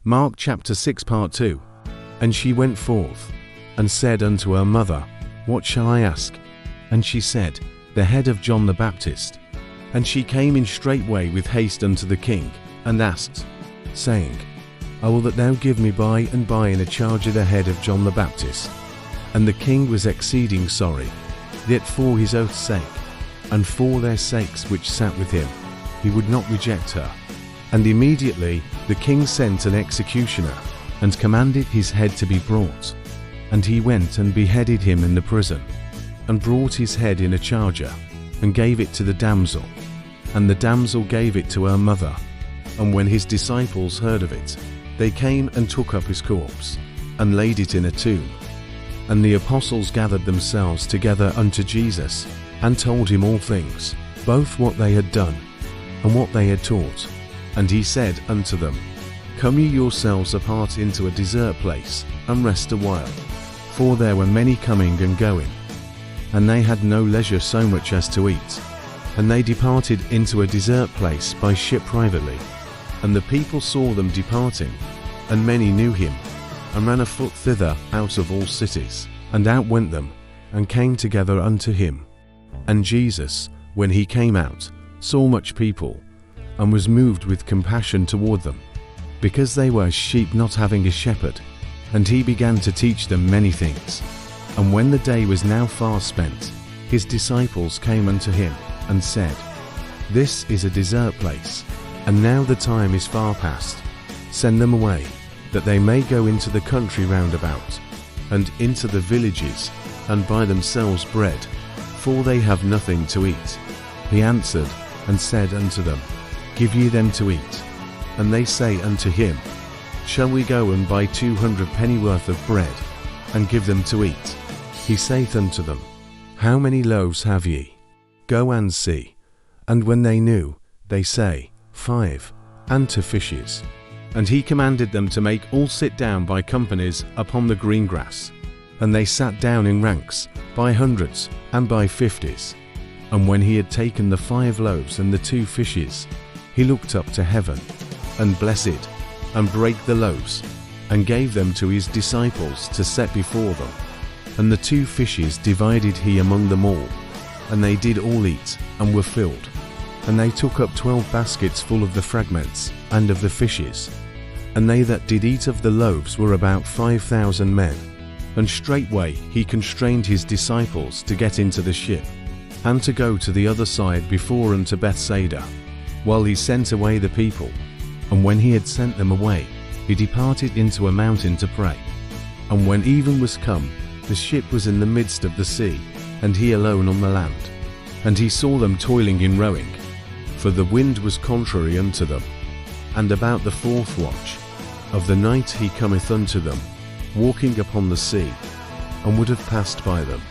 Mark chapter 6 part 2. And she went forth, and said unto her mother, What shall I ask? And she said, The head of John the Baptist. And she came in straightway with haste unto the king, and asked, saying, I will that thou give me by and by in a charger the head of John the Baptist. And the king was exceeding sorry, yet for his oath's sake, and for their sakes which sat with him, he would not reject her. And immediately the king sent an executioner, and commanded his head to be brought. And he went and beheaded him in the prison, and brought his head in a charger, and gave it to the damsel. And the damsel gave it to her mother. And when his disciples heard of it, they came and took up his corpse, and laid it in a tomb. And the apostles gathered themselves together unto Jesus, and told him all things, both what they had done, and what they had taught. And he said unto them, Come ye yourselves apart into a desert place, and rest a while. For there were many coming and going, and they had no leisure so much as to eat. And they departed into a desert place by ship privately. And the people saw them departing, and many knew him, and ran afoot thither out of all cities, and out went them, and came together unto him. And Jesus, when he came out, saw much people, and was moved with compassion toward them, because they were as sheep not having a shepherd. And he began to teach them many things. And when the day was now far spent, his disciples came unto him, and said, This is a desert place, and now the time is far past. Send them away, that they may go into the country round about, and into the villages, and buy themselves bread, for they have nothing to eat. He answered, and said unto them, Give ye them to eat. And they say unto him, Shall we go and buy 200 pennyworth of bread, and give them to eat? He saith unto them, How many loaves have ye? Go and see. And when they knew, they say, 5, and 2 fishes. And he commanded them to make all sit down by companies upon the green grass. And they sat down in ranks, by hundreds, and by 50s. And when he had taken the 5 loaves and the 2 fishes, he looked up to heaven, and blessed, and brake the loaves, and gave them to his disciples to set before them. And the 2 fishes divided he among them all. And they did all eat, and were filled. And they took up 12 baskets full of the fragments, and of the fishes. And they that did eat of the loaves were about 5,000 men. And straightway he constrained his disciples to get into the ship, and to go to the other side before unto Bethsaida, while he sent away the people. And when he had sent them away, he departed into a mountain to pray. And when even was come, the ship was in the midst of the sea, and he alone on the land. And he saw them toiling in rowing, for the wind was contrary unto them. And about the 4th watch of the night he cometh unto them, walking upon the sea, and would have passed by them.